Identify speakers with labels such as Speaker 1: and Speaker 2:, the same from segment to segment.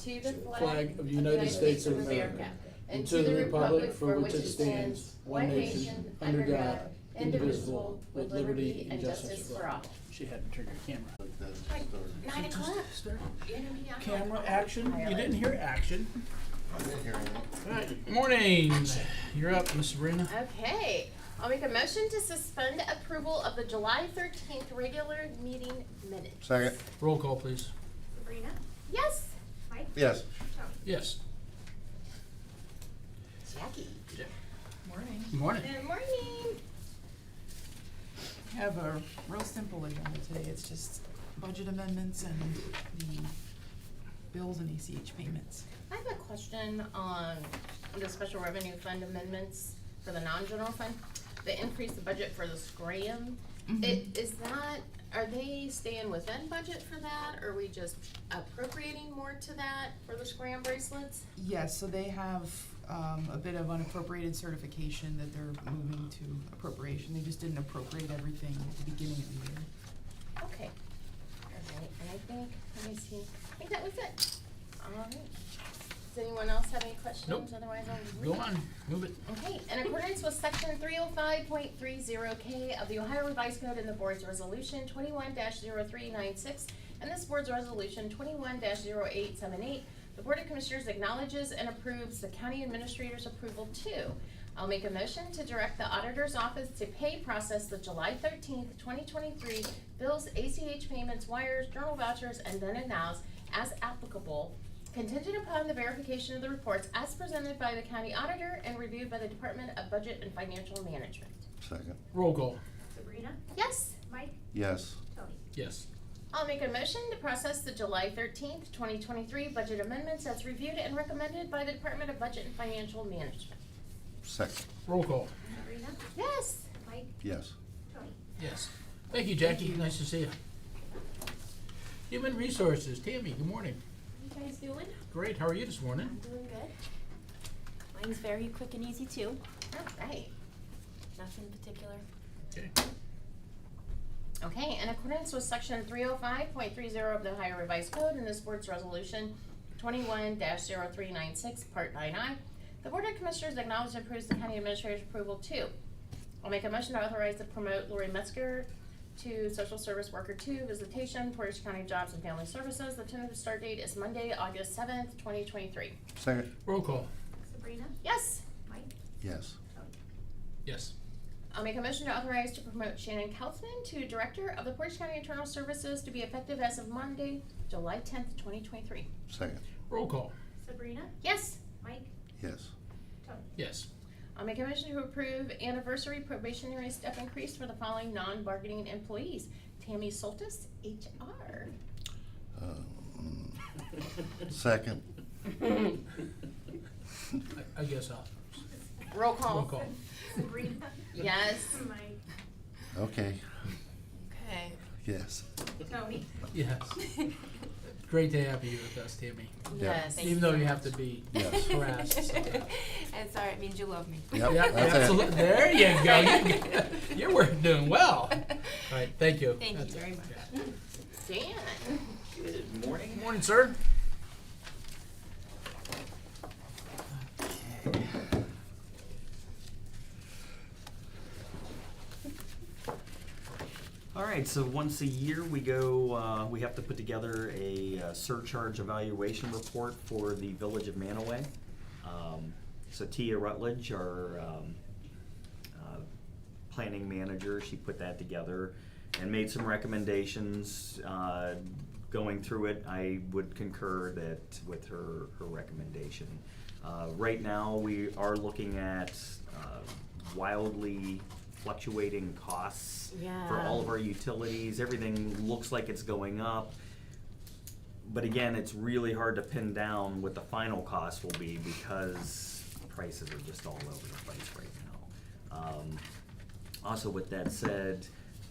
Speaker 1: to the
Speaker 2: flag of the United States of America, and to the republic for which it stands, one nation, under God, indivisible, with liberty and justice for all. She had to turn your camera.
Speaker 1: 9 o'clock.
Speaker 2: Camera action. You didn't hear action.
Speaker 3: I didn't hear anything.
Speaker 2: All right. Morning. You're up, Miss Sabrina.
Speaker 1: Okay. I'll make a motion to suspend approval of the July 13th regular meeting minutes.
Speaker 3: Second.
Speaker 2: Roll call, please.
Speaker 4: Sabrina?
Speaker 1: Yes.
Speaker 4: Mike?
Speaker 3: Yes.
Speaker 4: Tony?
Speaker 2: Yes.
Speaker 1: Jackie.
Speaker 2: Yeah.
Speaker 5: Morning.
Speaker 2: Good morning.
Speaker 1: Good morning.
Speaker 5: I have a real simple agenda today. It's just budget amendments and the bills and ACH payments.
Speaker 1: I have a question on the special revenue fund amendments for the non-general fund. They increased the budget for the scram. Are they staying within budget for that, or are we just appropriating more to that for the scram bracelets?
Speaker 5: Yes, so they have a bit of unappropriated certification that they're moving to appropriation. They just didn't appropriate everything at the beginning of the year.
Speaker 1: Okay. Alright, and I think, let me see, I think that was it. Alright. Does anyone else have any questions?
Speaker 2: Nope.
Speaker 1: Otherwise I'll
Speaker 2: Go
Speaker 1: read.
Speaker 2: on. Move it.
Speaker 1: Okay, in accordance with section 305.30K of the Ohio Revised Code and the board's resolution 21-0396 and this board's resolution 21-0878, the Board of Commissioners acknowledges and approves the county administrator's approval too. I'll make a motion to direct the auditor's office to pay process the July 13th, 2023 bills, ACH payments, wires, journal vouchers, and then and nows as applicable, contingent upon the verification of the reports as presented by the county auditor and reviewed by the Department of Budget and Financial Management.
Speaker 3: Second.
Speaker 2: Roll call.
Speaker 4: Sabrina?
Speaker 1: Yes.
Speaker 4: Mike?
Speaker 3: Yes.
Speaker 4: Tony?
Speaker 2: Yes.
Speaker 1: I'll make a motion to process the July 13th, 2023 budget amendments as reviewed and recommended by the Department of Budget and Financial Management.
Speaker 3: Second.
Speaker 2: Roll call.
Speaker 4: Sabrina?
Speaker 1: Yes.
Speaker 4: Mike?
Speaker 3: Yes.
Speaker 4: Tony?
Speaker 2: Yes. Thank you, Jackie. Nice to see you. Human Resources. Tammy, good morning.
Speaker 6: How you guys doing?
Speaker 2: Great. How are you this morning?
Speaker 6: I'm doing good. Mine's very quick and easy too.
Speaker 1: All right.
Speaker 6: Nothing particular.
Speaker 2: Okay.
Speaker 1: Okay, in accordance with section 305.30 of the Ohio Revised Code and this board's resolution 21-0396, part 9I, the Board of Commissioners acknowledges and approves the county administrator's approval too. I'll make a motion to authorize to promote Lori Metzger to Social Service Worker 2 visitation, Portage County Jobs and Family Services. The tentative start date is Monday, August 7th, 2023.
Speaker 3: Second.
Speaker 2: Roll call.
Speaker 4: Sabrina?
Speaker 1: Yes.
Speaker 4: Mike?
Speaker 3: Yes.
Speaker 4: Tony?
Speaker 2: Yes.
Speaker 1: I'll make a motion to authorize to promote Shannon Kautzman to Director of the Portage County Internal Services to be effective as of Monday, July 10th, 2023.
Speaker 3: Second.
Speaker 2: Roll call.
Speaker 4: Sabrina?
Speaker 1: Yes.
Speaker 4: Mike?
Speaker 3: Yes.
Speaker 4: Tony?
Speaker 2: Yes.
Speaker 1: I'll make a motion to approve anniversary probationary step increase for the following non-bargaining employees. Tammy Soltis, HR.
Speaker 3: Second.
Speaker 2: I guess I'll.
Speaker 1: Roll call.
Speaker 2: Roll call.
Speaker 4: Sabrina?
Speaker 1: Yes.
Speaker 4: Mike?
Speaker 3: Okay.
Speaker 6: Okay.
Speaker 3: Yes.
Speaker 4: Tony?
Speaker 2: Yes. Great to have you with us, Tammy.
Speaker 1: Yes.
Speaker 6: Thank
Speaker 2: Even
Speaker 6: you
Speaker 2: though
Speaker 6: so
Speaker 2: you
Speaker 6: much.
Speaker 2: have to be
Speaker 3: Yes.
Speaker 2: harassed. So.
Speaker 6: It's alright, it means you love me.
Speaker 3: Yep.
Speaker 2: Yeah,
Speaker 3: That's it.
Speaker 2: absolutely. There you go. You're working doing well. All right, thank you.
Speaker 6: Thank
Speaker 2: That's
Speaker 6: you very
Speaker 2: it.
Speaker 6: much.
Speaker 2: Yeah.
Speaker 1: Dan.
Speaker 7: Good morning.
Speaker 2: Good morning, sir.
Speaker 7: All right, so once a year we go, we have to put together a surcharge evaluation report for the Village of Manaway. So Tia Rutledge, our planning manager, she put that together and made some recommendations. Going through it, I would concur that with her recommendation. Right now, we are looking at wildly fluctuating costs for all of our utilities. Everything looks like it's going up. But again, it's really hard to pin down what the final cost will be because prices are just all over the place right now. Also, with that said,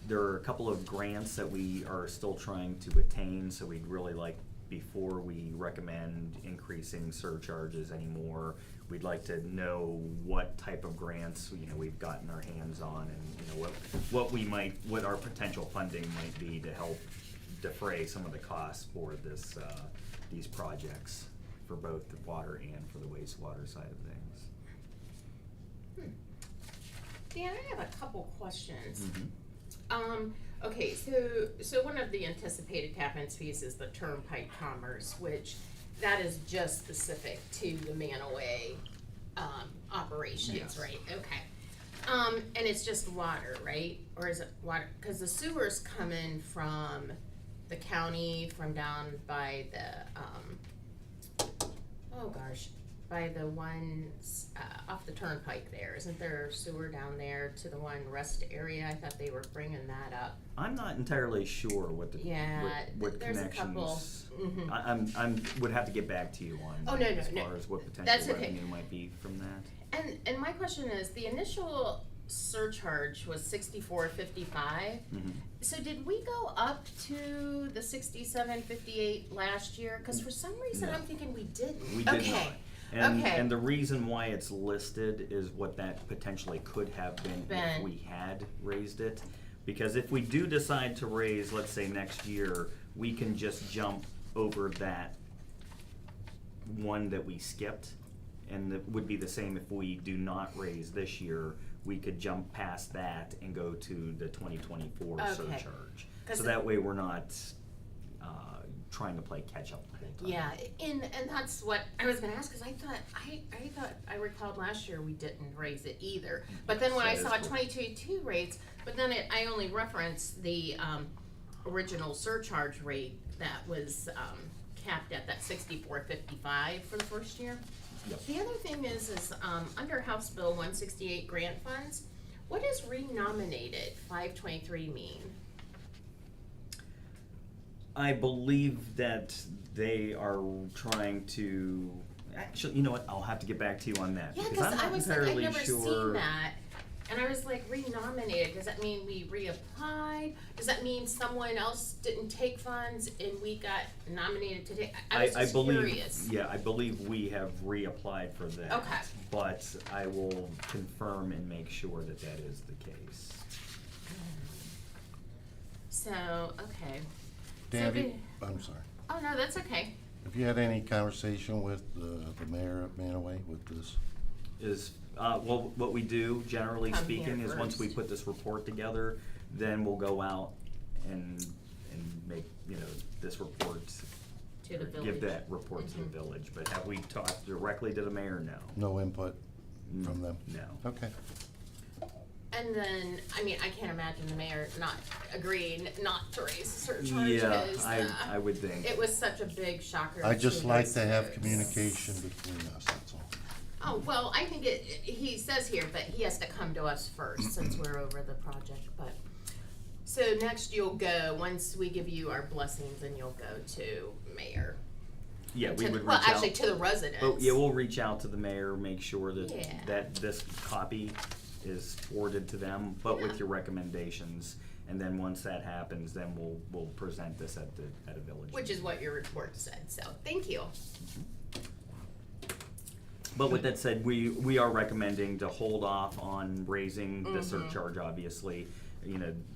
Speaker 7: there are a couple of grants that we are still trying to attain, so we'd really like, before we recommend increasing surcharges anymore, we'd like to know what type of grants we've gotten our hands on, and what our potential funding might be to help defray some of the costs for these projects. for both the water and for the wastewater side of things.
Speaker 1: Dan, I have a couple questions.
Speaker 7: Mhm.
Speaker 1: Okay, so one of the anticipated tap-in fees is the Turnpike Commerce, which that is just specific to the Manaway, operations,
Speaker 7: Yes.
Speaker 1: right? Okay. And it's just water, right? Or is it water? Cause the sewer's coming from the county, from down by the, by the ones, off the turnpike there. Isn't there sewer down there to the one rest area? I thought they were bringing that up.
Speaker 7: I'm not entirely sure what the,
Speaker 1: Yeah,
Speaker 7: what
Speaker 1: there's a
Speaker 7: connections.
Speaker 1: couple. Mhm.
Speaker 7: I'm would have to get back to you on
Speaker 1: Oh,
Speaker 7: that
Speaker 1: no,
Speaker 7: as
Speaker 1: no.
Speaker 7: far as what
Speaker 1: That's
Speaker 7: potential
Speaker 1: okay.
Speaker 7: revenue might be from that.
Speaker 1: And my question is, the initial surcharge was $64.55.
Speaker 7: Mhm.
Speaker 1: So did we go up to the $67.58 last year? Cause for some reason
Speaker 7: No.
Speaker 1: I'm thinking we didn't.
Speaker 7: We did
Speaker 1: Okay.
Speaker 7: not. And,
Speaker 1: Okay.
Speaker 7: and the reason why it's listed is what that potentially could have been if we had raised it. Because if we do decide to raise, let's say next year, we can just jump over that one that we skipped. And it would be the same if we do not raise this year, we could jump past that and go to the 2024
Speaker 1: Okay.
Speaker 7: surcharge.
Speaker 1: 'Cause
Speaker 7: So that way we're not, trying to play catch up the whole time.
Speaker 1: Yeah, and that's what I was gonna ask, cause I thought I recalled last year we didn't raise it either. But then when
Speaker 7: That
Speaker 1: I
Speaker 7: is
Speaker 1: saw
Speaker 7: correct.
Speaker 1: 2022 rates, but then I only referenced the, original surcharge rate that was, capped at that $64.55 for the first year.
Speaker 7: Yep.
Speaker 1: The other thing is, under House Bill 168 grant funds, what does renominated 523 mean?
Speaker 7: I believe that they are trying to, actually, you know what, I'll have to get back to you on that.
Speaker 1: Yeah,
Speaker 7: because
Speaker 1: cause
Speaker 7: I'm
Speaker 1: I
Speaker 7: not
Speaker 1: was like, I've
Speaker 7: entirely
Speaker 1: never
Speaker 7: sure.
Speaker 1: seen that, and I was like, renominated, does that mean we reapplied? Does that mean someone else didn't take funds and we got nominated to take? I was just curious.
Speaker 7: Yeah, I believe we have reapplied for that.
Speaker 1: Okay.
Speaker 7: But I will confirm and make sure that that is the case.
Speaker 1: So, okay.
Speaker 3: Dan,
Speaker 1: So
Speaker 3: I'm sorry.
Speaker 1: Oh, no, that's okay.
Speaker 3: Have you had any conversation with the mayor of Manaway with this?
Speaker 7: Is, well, what we do, generally
Speaker 1: Come here
Speaker 7: speaking, is once we
Speaker 1: first.
Speaker 7: put this report together, then we'll go out and make, this report.
Speaker 1: To the
Speaker 7: or Give
Speaker 1: village.
Speaker 7: that report to the village, but have we talked directly to the mayor? No.
Speaker 3: No input from them?
Speaker 7: No.
Speaker 3: Okay.
Speaker 1: And then, I mean, I can't imagine the mayor not agreeing not to raise the surcharge,
Speaker 7: Yeah,
Speaker 1: 'cause,
Speaker 7: I would think.
Speaker 1: it was such a big shocker.
Speaker 3: I just like to have
Speaker 1: residents.
Speaker 3: communication between us, that's all.
Speaker 1: Oh, well, I think he says here, but he has to come to us first since we're over the project, but. So next you'll go, once we give you our blessings, then you'll go to mayor.
Speaker 7: Yeah, we
Speaker 1: To-
Speaker 7: would reach
Speaker 1: well,
Speaker 7: out.
Speaker 1: actually to the residents.
Speaker 7: Oh, yeah, we'll reach out to the mayor, make sure that,
Speaker 1: Yeah.
Speaker 7: that this copy is forwarded to them, but with
Speaker 1: Yeah.
Speaker 7: your recommendations. And then once that happens, then we'll present this at a village.
Speaker 1: Which is what your report said, so, thank you.
Speaker 7: But with that said, we are recommending to hold off on raising the
Speaker 1: Mhm.
Speaker 7: surcharge, obviously.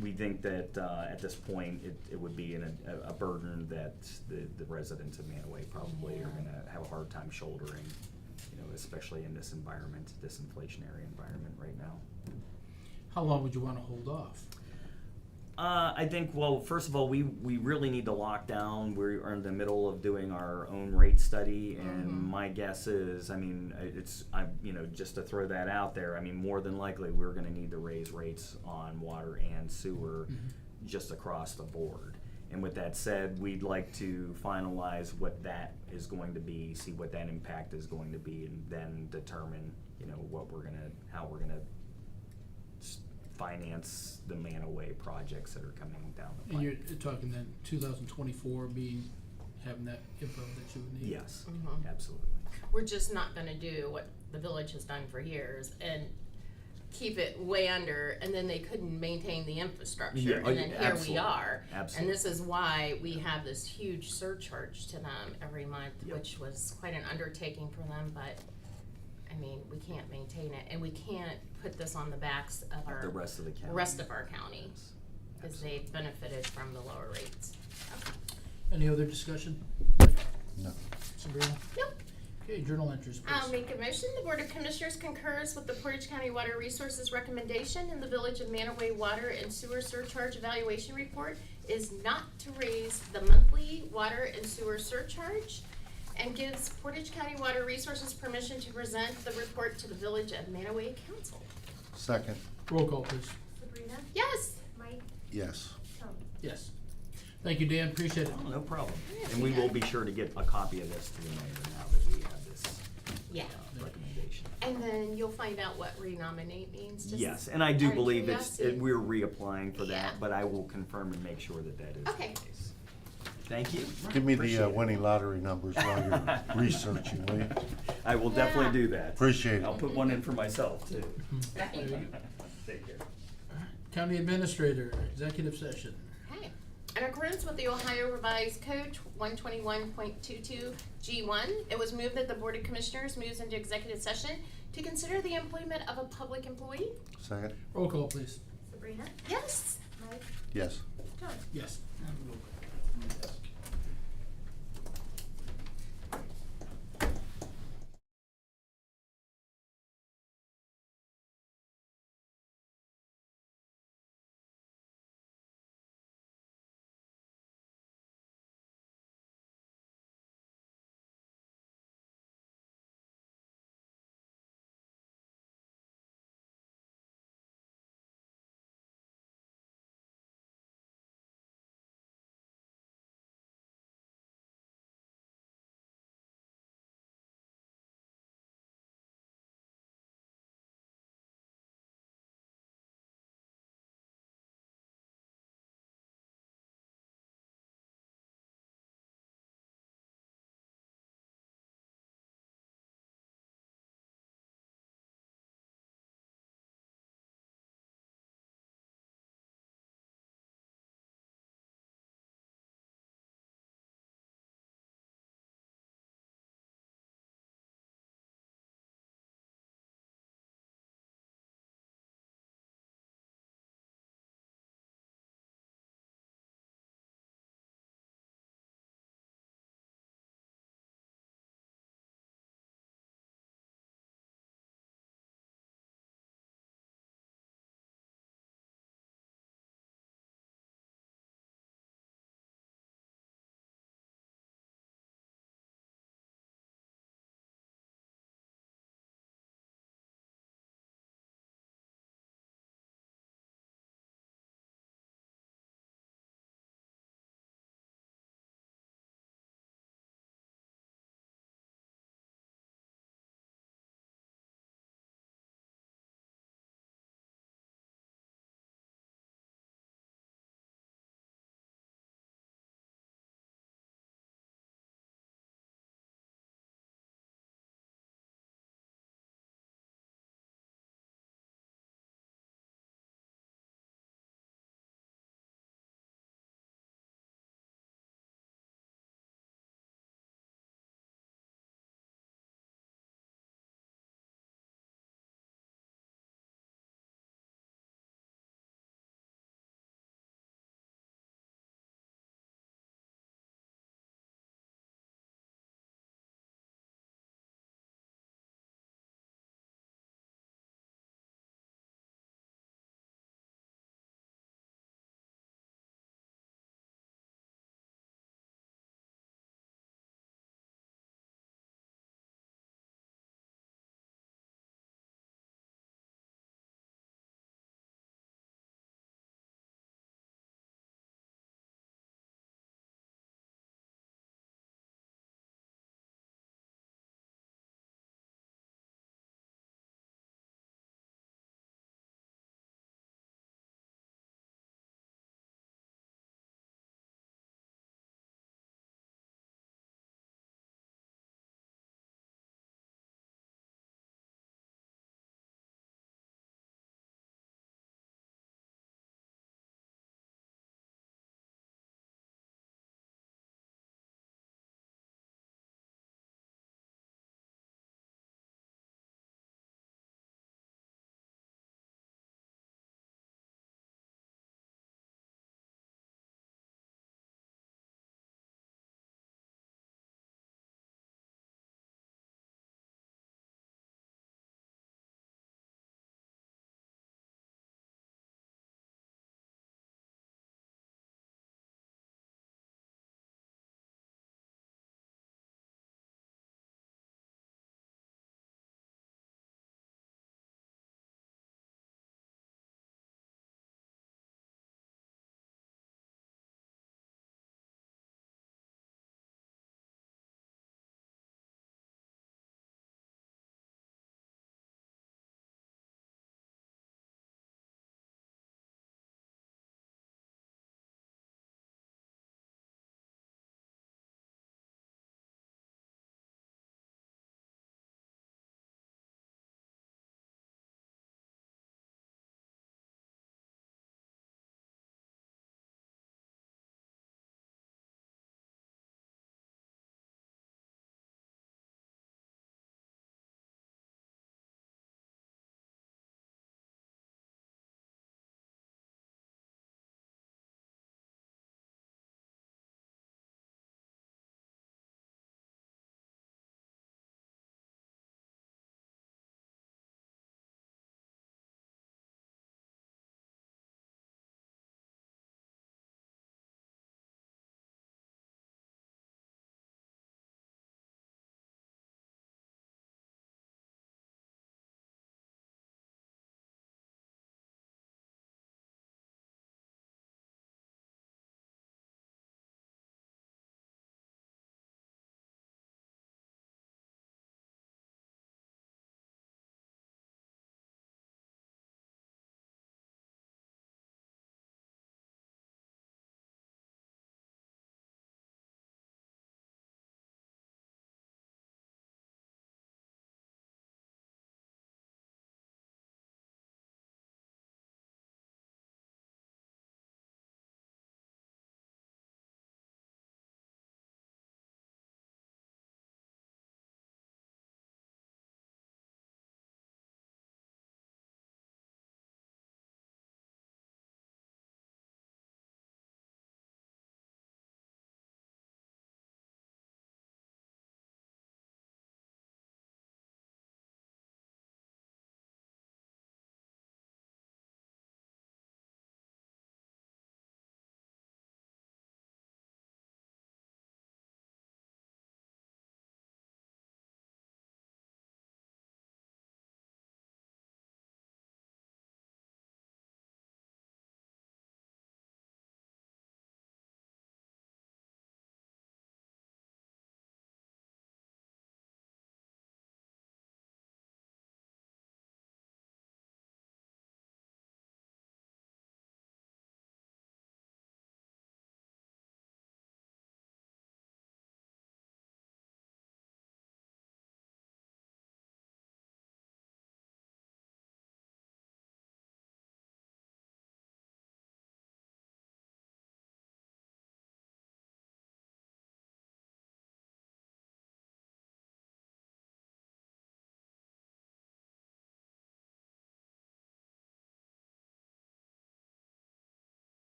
Speaker 7: We think that, at this point, it would be a burden that the residents of Manaway probably are gonna have a hard time shouldering, especially in this environment, this inflationary environment right now.
Speaker 2: How long would you wanna hold off?
Speaker 7: I think, well, first of all, we really need to lock down. We are in the middle of doing our own rate study, and my guess is, just to throw that out there, more than likely, we're gonna need to raise rates on water and sewer just across the board. And with that said, we'd like to finalize what that is going to be, see what that impact is going to be, and then determine, how we're gonna finance the Manaway projects that are coming down the
Speaker 2: And
Speaker 7: pipe.
Speaker 2: you're talking then 2024 having that info that you would need?
Speaker 7: Yes,
Speaker 1: Mhm.
Speaker 7: absolutely.
Speaker 1: We're just not gonna do what the village has done for years and keep it way under, and then they couldn't maintain the infrastructure,
Speaker 7: Yeah,
Speaker 1: and
Speaker 7: oh,
Speaker 1: then
Speaker 7: yeah,
Speaker 1: here we
Speaker 7: absolutely.
Speaker 1: are.
Speaker 7: Absolutely.
Speaker 1: And this is why we have this huge surcharge to them every month,
Speaker 7: Yep.
Speaker 1: which was quite an undertaking for them, but, we can't maintain it, and we can't put this on the backs of
Speaker 7: The rest of the county.
Speaker 1: rest of our county,
Speaker 7: Yes,
Speaker 1: because
Speaker 7: absolutely.
Speaker 1: they benefited from the lower rates.
Speaker 2: Any other discussion?
Speaker 3: No.
Speaker 2: Sabrina?
Speaker 1: Nope.
Speaker 2: Okay, journal entries, please.
Speaker 1: I'll make a motion. The Board of Commissioners concurs with the Portage County Water Resources recommendation in the Village of Manaway Water and Sewer Surcharge Evaluation Report is not to raise the monthly water and sewer surcharge, and gives Portage County Water Resources permission to present the report to the Village of Manaway Council.
Speaker 3: Second,
Speaker 2: Roll call, please.
Speaker 4: Sabrina?
Speaker 1: Yes.
Speaker 4: Mike?
Speaker 3: yes.
Speaker 4: Tony?
Speaker 2: Yes. Thank you, Dan, appreciate it.
Speaker 7: Oh, no problem. And we will be sure to get a copy of this to the mayor now that we have this
Speaker 1: Yeah.
Speaker 7: recommendation.
Speaker 1: And then you'll find out what renominate means. Just
Speaker 7: Yes, and I do
Speaker 1: out of
Speaker 7: believe
Speaker 1: curiosity.
Speaker 7: we're reapplying for
Speaker 1: Yeah.
Speaker 7: that, but I will confirm and make sure that that is
Speaker 1: Okay.
Speaker 7: the case. Thank you.
Speaker 3: Give me
Speaker 7: Appreciate
Speaker 3: the
Speaker 7: it.
Speaker 3: winning lottery numbers while you're researching, will you?
Speaker 7: I will definitely
Speaker 1: Yeah.
Speaker 7: do that.
Speaker 3: Appreciate it.
Speaker 7: I'll put one in for myself too.
Speaker 2: There you go.
Speaker 7: Take care.
Speaker 2: County Administrator, executive session.
Speaker 1: Okay. In accordance with the Ohio Revised Code 121.22 G1, it was moved that the Board of Commissioners moves into executive session to consider the employment of a public employee.
Speaker 3: Second,
Speaker 2: Roll call, please.
Speaker 4: Sabrina?
Speaker 1: Yes.
Speaker 4: Mike?
Speaker 3: yes.
Speaker 4: Tony?
Speaker 2: Yes.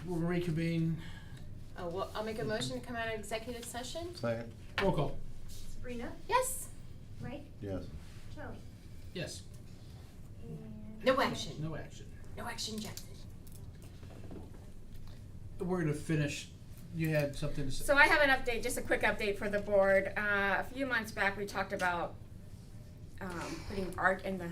Speaker 2: we'll reconvene.
Speaker 1: Oh, well, I'll make a motion to come out of executive session.
Speaker 3: Second?
Speaker 2: Roll call.
Speaker 4: Sabrina,
Speaker 1: Yes.
Speaker 4: Mike,
Speaker 3: Yes.
Speaker 4: Tony.
Speaker 2: Yes.
Speaker 4: And
Speaker 1: No action.
Speaker 2: No action.
Speaker 1: No action, Jackson.
Speaker 2: We're gonna finish. You had something to say?
Speaker 8: So I have an update, just a quick update for the board. A few months back, we talked about putting art in the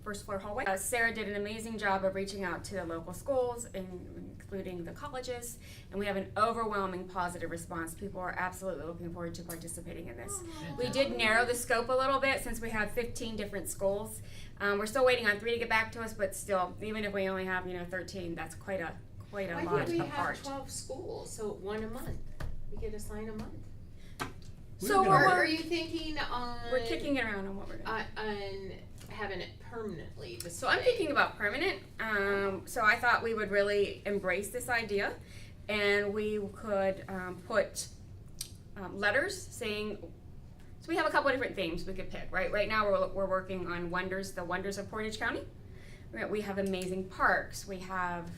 Speaker 8: first floor hallway. Sarah did an amazing job of reaching out to the local schools, including the colleges, and we have an overwhelming positive response. People are absolutely looking forward to participating in this. We did narrow the scope a little bit since we have 15 different schools. We're still waiting on 3 to get back to us, but still, even if we only have 13, that's quite a
Speaker 1: Why
Speaker 8: lot
Speaker 1: did we
Speaker 8: of
Speaker 1: have
Speaker 8: art.
Speaker 1: 12 schools, so one a month? We get assigned a month.
Speaker 8: So
Speaker 2: We're
Speaker 1: Or
Speaker 2: gonna-
Speaker 1: are you thinking on?
Speaker 8: We're kicking it around on what we're doing.
Speaker 1: On having it permanently displayed?
Speaker 8: So I'm thinking about permanent. So I thought we would really embrace this idea, and we could put letters saying. So we have a couple of different themes we could pick. Right now we're working on the wonders of Portage County. We have amazing parks. We have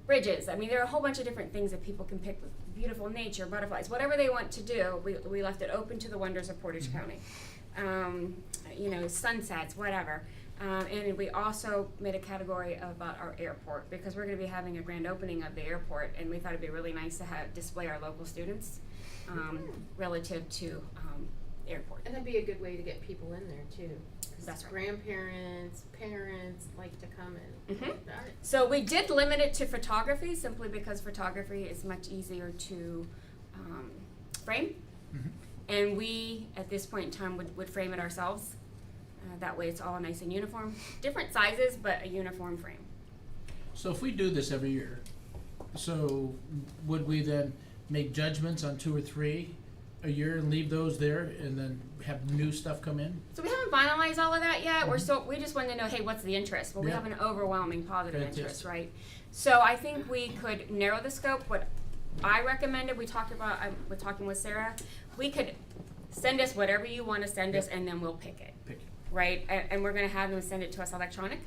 Speaker 8: bridges. I mean, there are a whole bunch of different things that people can pick. Beautiful nature, butterflies, whatever they want to do. We left it open to the wonders of Portage County. Sunsets, whatever. And we also made a category about our airport because we're going to be having a grand opening of the airport, and we thought it'd be really nice to display our local students relative to airport.
Speaker 1: And that'd be a good way to get people in there too. 'Cause
Speaker 8: That's right.
Speaker 1: grandparents, parents like to come in.
Speaker 8: Mhm.
Speaker 1: Alright.
Speaker 8: So we did limit it to photography simply because photography is much easier to frame.
Speaker 2: Mhm.
Speaker 8: And we, at this point in time, would frame it ourselves. That way it's all nice and uniform. Different sizes, but a uniform frame.
Speaker 2: So if we do this every year, so would we then make judgments on 2 or 3 a year and leave those there and then have new stuff come in?
Speaker 8: So we haven't finalized all of that yet. We just wanted to know, hey, what's the interest? Well, we
Speaker 2: Yeah.
Speaker 8: have an overwhelming positive
Speaker 2: Fantastic.
Speaker 8: interest, right? So I think we could narrow the scope. What I recommended, we're talking with Sarah, we could send us whatever you want to send us, and then we'll pick it.
Speaker 2: Pick it.
Speaker 8: Right, and we're gonna have them send it to us electronic.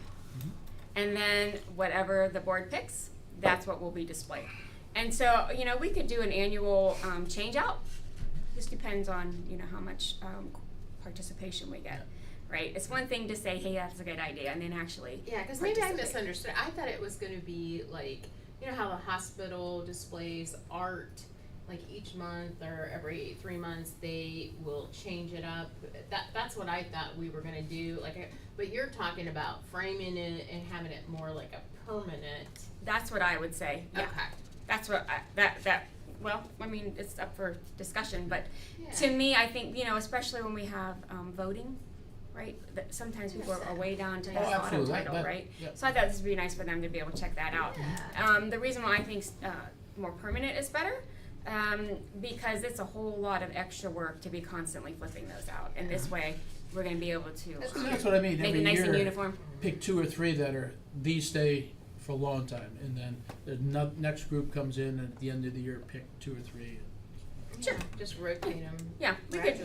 Speaker 8: And then whatever the board picks, that's what will be displayed. And so, we could do an annual change out. Just depends on, how much participation we get, right? It's one thing to say, hey, that's a good idea, and then actually
Speaker 1: Yeah, because maybe I
Speaker 8: participate.
Speaker 1: misunderstood. I thought it was going to be like, how the hospital displays art, like each month or every 3 months they will change it up. That's what I thought we were going to do. But you're talking about framing it and having it more like a permanent.
Speaker 8: That's what I would say, yeah.
Speaker 1: Okay.
Speaker 8: That's what it's up for discussion, but
Speaker 1: Yeah.
Speaker 8: to me, I think, especially when we have voting, right? That sometimes people are way down to the
Speaker 2: Oh,
Speaker 8: bottom
Speaker 2: absolutely.
Speaker 8: title,
Speaker 2: That-
Speaker 8: right?
Speaker 2: yeah.
Speaker 8: So I thought this would be nice for them to be able to check that out.
Speaker 1: Yeah.
Speaker 8: The reason why I think more permanent is better, because it's a whole lot of extra work to be constantly flipping those out. And this way, we're gonna be able to
Speaker 2: That's what I mean.
Speaker 8: make
Speaker 2: Every
Speaker 8: it nice and
Speaker 2: year,
Speaker 8: uniform.
Speaker 2: pick 2 or 3 that are, these stay for a long time. And then the next group comes in and at the end of the year, pick 2 or 3.
Speaker 8: Sure.
Speaker 1: Just rotate them.
Speaker 8: Yeah, we could,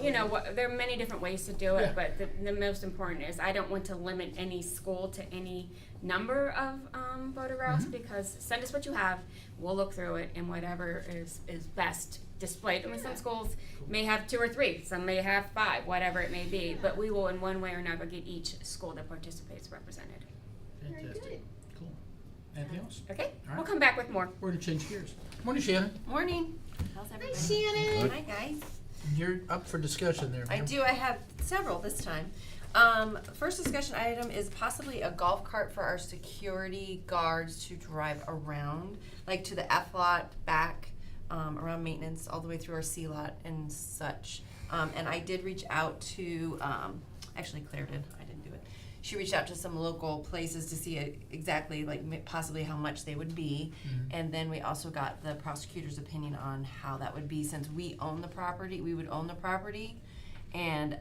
Speaker 8: there are many different ways to do it,
Speaker 2: Yeah.
Speaker 8: but the most important is I don't want to limit any school to any number of photographs because send us what you have, we'll look through it and whatever is best displayed. I mean, some schools may have 2 or 3, some may have 5, whatever it may be, but we will in one way or another get each school that participates represented.
Speaker 1: Very
Speaker 2: Fantastic.
Speaker 1: good.
Speaker 2: Cool. Anything else?
Speaker 8: Okay?
Speaker 2: All right.
Speaker 8: We'll come back with more.
Speaker 2: We're gonna change gears. Morning, Shannon.
Speaker 9: Morning. How's everybody?
Speaker 1: Shannon.
Speaker 9: Hi, guys.
Speaker 2: You're up for discussion there,
Speaker 9: I
Speaker 2: ma'am.
Speaker 9: do. I have several this time. First discussion item is possibly a golf cart for our security guards to drive around, like to the F lot back, around maintenance, all the way through our C lot and such. And I did reach out to, actually Claire did, I didn't do it. She reached out to some local places to see exactly, like possibly how much they would be. And then we also got the prosecutor's opinion on how that would be, since we own the property, we would own the property and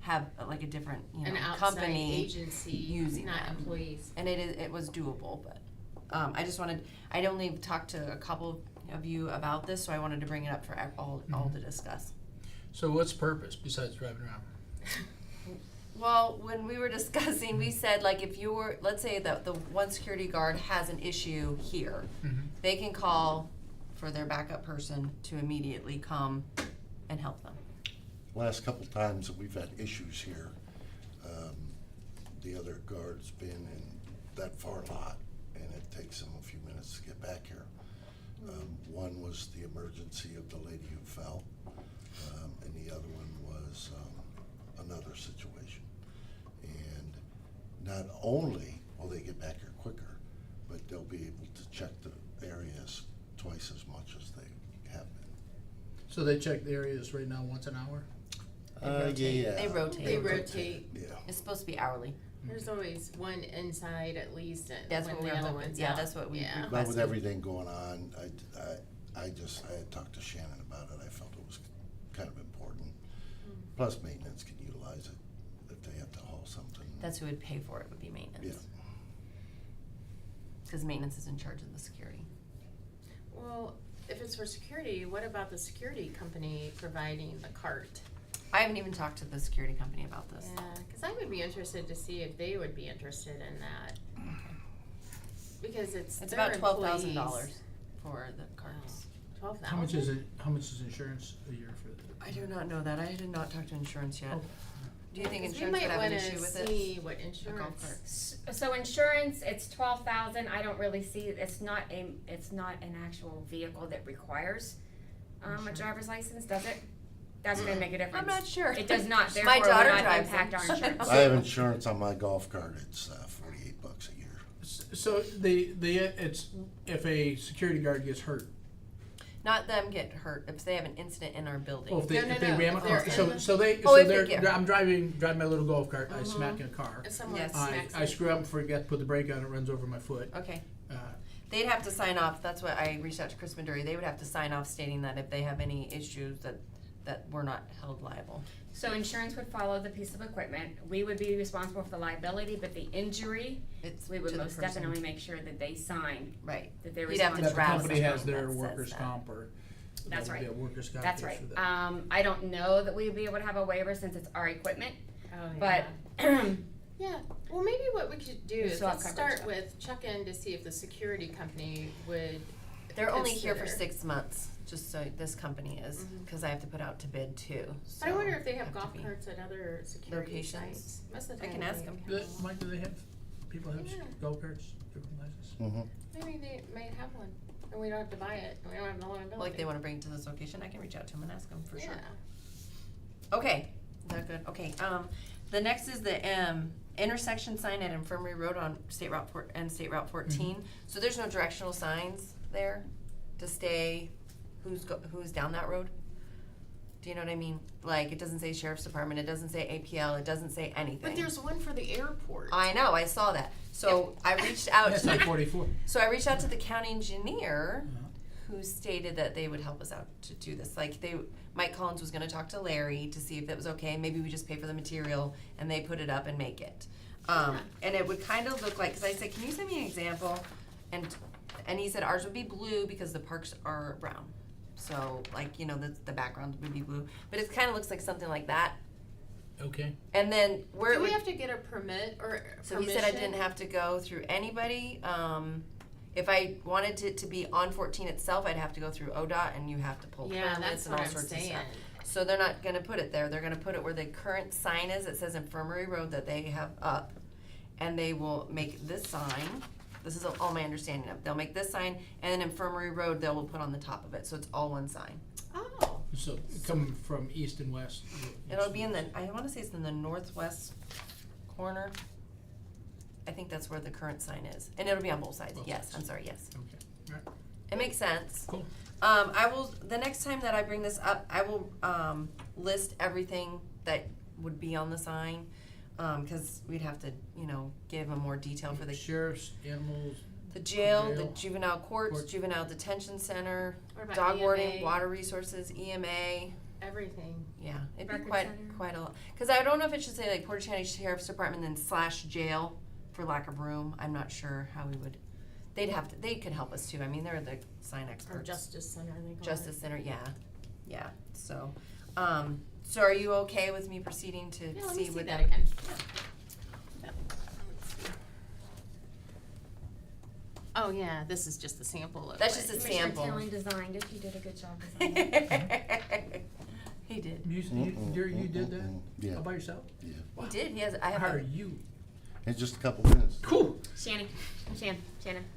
Speaker 9: have like a different,
Speaker 1: An outside
Speaker 9: company
Speaker 1: agency
Speaker 9: using
Speaker 1: not
Speaker 9: them.
Speaker 1: employees.
Speaker 9: And it was doable, but I'd only talked to a couple of you about this, so I wanted to bring it up for all to discuss.
Speaker 2: So what's the purpose besides driving around?
Speaker 9: Well, when we were discussing, we said like if you were, let's say that the one security guard has an issue here, they can call for their backup person to immediately come and help them.
Speaker 3: Last couple times that we've had issues here, the other guard's been in that far lot, and it takes them a few minutes to get back here. One was the emergency of the lady who fell, and the other one was another situation. And not only will they get back here quicker, but they'll be able to check the areas twice as much as they have been.
Speaker 2: So they check the areas right now once an hour?
Speaker 3: Yeah.
Speaker 9: They rotate.
Speaker 1: They rotate.
Speaker 3: Yeah.
Speaker 9: It's supposed to be hourly.
Speaker 1: There's always one inside at least, and
Speaker 9: That's
Speaker 1: when
Speaker 9: what we
Speaker 1: the
Speaker 9: were
Speaker 1: other
Speaker 9: hoping.
Speaker 1: one's
Speaker 9: Yeah,
Speaker 1: out.
Speaker 9: that's what we
Speaker 1: Yeah.
Speaker 3: But with
Speaker 9: requested.
Speaker 3: everything going on, I had talked to Shannon about it. I felt it was kind of important. Plus maintenance can utilize it if they have to haul something.
Speaker 9: That's who would pay for it, would be maintenance.
Speaker 3: Yeah.
Speaker 9: Because maintenance is in charge of the security.
Speaker 1: Well, if it's for security, what about the security company providing the cart?
Speaker 9: I haven't even talked to the security company about this.
Speaker 1: Yeah, because I would be interested to see if they would be interested in that. Because it's
Speaker 9: It's
Speaker 1: their
Speaker 9: about $12,000
Speaker 1: employees.
Speaker 9: for the carts.
Speaker 1: 12,000.
Speaker 2: How much is it, how much is insurance a year for?
Speaker 9: I do not know that. I did not talk to insurance yet.
Speaker 2: Oh.
Speaker 9: Do you think
Speaker 1: 'Cause
Speaker 9: insurance would have an issue with
Speaker 1: We might
Speaker 9: it?
Speaker 1: wanna see what
Speaker 9: A golf
Speaker 1: insurance.
Speaker 9: cart.
Speaker 8: So insurance, it's 12,000. I don't really see, it's not an actual vehicle that requires, a driver's license, does it? That's gonna make a difference.
Speaker 9: I'm not sure.
Speaker 8: It does not,
Speaker 9: My
Speaker 8: therefore
Speaker 9: daughter
Speaker 8: will not
Speaker 9: drives
Speaker 8: impact
Speaker 9: them.
Speaker 8: our insurance.
Speaker 3: I have insurance on my golf cart. It's $48 a year.
Speaker 2: So it's, if a security guard gets hurt,
Speaker 9: Not them get hurt, if they have an incident in our building.
Speaker 2: oh, if they,
Speaker 1: No, no,
Speaker 2: if they
Speaker 1: no,
Speaker 2: ram
Speaker 1: if
Speaker 2: it,
Speaker 1: they're
Speaker 2: oh,
Speaker 1: in
Speaker 2: so,
Speaker 1: the-
Speaker 2: so they,
Speaker 9: Oh,
Speaker 2: so
Speaker 9: if they
Speaker 2: they're,
Speaker 9: get hurt.
Speaker 2: I'm driving my little golf cart, I smack in a car.
Speaker 1: If someone
Speaker 9: Yes.
Speaker 1: smacks
Speaker 2: I
Speaker 1: it.
Speaker 2: screw up and forget to put the brake on, it runs over my foot.
Speaker 9: Okay.
Speaker 2: Uh,
Speaker 9: They'd have to sign off, that's what I reached out to Chris Maduri, they would have to sign off stating that if they have any issues that we're not held liable.
Speaker 8: So insurance would follow the piece of equipment. We would be responsible for the liability, but the injury,
Speaker 9: It's
Speaker 8: we would
Speaker 9: to the
Speaker 8: most
Speaker 9: person.
Speaker 8: definitely make sure that they sign,
Speaker 9: Right.
Speaker 8: that they're
Speaker 9: You'd have to
Speaker 8: responsible.
Speaker 2: That the
Speaker 9: draft
Speaker 2: company has
Speaker 9: something
Speaker 2: their
Speaker 9: that says
Speaker 2: workers'
Speaker 9: that.
Speaker 2: comp or.
Speaker 8: That's
Speaker 2: there'll be
Speaker 8: right.
Speaker 2: a workers' comp
Speaker 8: That's
Speaker 2: case
Speaker 8: right.
Speaker 2: for that.
Speaker 8: I don't know that we'd be able to have a waiver since it's our equipment,
Speaker 1: Oh,
Speaker 8: but
Speaker 1: Yeah, well, maybe what we could do
Speaker 8: We
Speaker 1: is
Speaker 8: still have
Speaker 1: let's
Speaker 8: coverage,
Speaker 1: start with check in to see if the security company would.
Speaker 9: They're only here for
Speaker 1: consider.
Speaker 9: 6 months, just so this company is, because I have to put out to bid too.
Speaker 1: But I
Speaker 9: so
Speaker 1: wonder if they have
Speaker 9: to
Speaker 1: golf
Speaker 9: be-
Speaker 1: carts at other security
Speaker 9: Locations.
Speaker 1: sites. Most of the
Speaker 9: I
Speaker 1: time
Speaker 9: can ask
Speaker 1: they
Speaker 9: them.
Speaker 1: have one.
Speaker 2: Mike, do they have, people have
Speaker 1: Yeah.
Speaker 2: golf carts, different licenses?
Speaker 3: Mm-hmm.
Speaker 1: Maybe they might have one, and we don't have to buy it, and we don't have the liability.
Speaker 9: Like they wanna bring it to this location, I can reach out to them and ask them for sure.
Speaker 1: Yeah.
Speaker 9: Okay, is that good? Okay, the next is the, intersection sign at Infirmary Road on State Route State Route 14. So there's no directional signs there to stay who's down that road? Do you know what I mean? Like, it doesn't say Sheriff's Department, it doesn't say APL, it doesn't say anything.
Speaker 1: But there's one for the airport.
Speaker 9: I know, I saw that. So I reached out
Speaker 2: That's
Speaker 9: to
Speaker 2: like 44.
Speaker 9: So I reached out to the county engineer,
Speaker 2: Uh-huh.
Speaker 9: who stated that they would help us out to do this. Like Mike Collins was gonna talk to Larry to see if that was okay. Maybe we just pay for the material and they put it up and make it. And it would kind of look like, cause I said, can you send me an example? And he said ours would be blue because the parks are brown. So like, the background would be blue, but it kind of looks like something like that.
Speaker 2: Okay.
Speaker 9: And then where it
Speaker 1: Do we
Speaker 9: would,
Speaker 1: have to get a permit or
Speaker 9: so he
Speaker 1: permission?
Speaker 9: said I didn't have to go through anybody. If I wanted it to be on 14 itself, I'd have to go through ODOT and you have to pull
Speaker 1: Yeah,
Speaker 9: permits
Speaker 1: that's
Speaker 9: and
Speaker 1: what
Speaker 9: all
Speaker 1: I'm
Speaker 9: sorts of
Speaker 1: saying.
Speaker 9: stuff. So they're not gonna put it there. They're gonna put it where the current sign is. It says Infirmary Road that they have up. And they will make this sign, this is all my understanding of, they'll make this sign and then Infirmary Road they will put on the top of it. So it's all one sign.
Speaker 1: Oh,
Speaker 2: So coming from east and west.
Speaker 9: It'll be in the, I wanna say it's in the northwest corner. I think that's where the current sign is. And it'll be on both sides.
Speaker 2: Both
Speaker 9: Yes,
Speaker 2: sides.
Speaker 9: I'm sorry, yes.
Speaker 2: Okay, alright,
Speaker 9: It makes sense.
Speaker 2: cool.
Speaker 9: The next time that I bring this up, I will, list everything that would be on the sign. Cause we'd have to, give a more detail for the
Speaker 2: Sheriffs, animals,
Speaker 9: the jail, the
Speaker 2: Jail.
Speaker 9: juvenile courts,
Speaker 2: Court.
Speaker 9: juvenile detention center,
Speaker 1: what about
Speaker 9: dog warding,
Speaker 1: EMA?
Speaker 9: water resources, EMA.
Speaker 1: Everything.
Speaker 9: Yeah, it'd be
Speaker 8: Record
Speaker 9: quite
Speaker 8: center.
Speaker 9: a lot. Cause I don't know if it should say like Portage County Sheriff's Department then / jail for lack of room. I'm not sure how we would, they could help us too. I mean, they're the sign
Speaker 1: Or
Speaker 9: experts.
Speaker 1: Justice Center, they call it.
Speaker 9: Justice Center, yeah, so, So are you okay with me proceeding to
Speaker 1: Yeah, let
Speaker 9: see
Speaker 1: me see
Speaker 9: what
Speaker 1: that again. Yeah. Oh, yeah, this is just a sample of
Speaker 9: That's
Speaker 1: what-
Speaker 9: just a
Speaker 8: Commissioner
Speaker 9: sample.
Speaker 8: Tilling designed it, he did a good job designing it.
Speaker 9: He did.
Speaker 2: You did that?
Speaker 3: Yeah.
Speaker 2: All by yourself?
Speaker 3: Yeah,
Speaker 9: He did. He has. I have.
Speaker 2: How
Speaker 9: a-
Speaker 2: are you?
Speaker 3: in just a couple minutes.
Speaker 2: Cool.
Speaker 8: Shannon.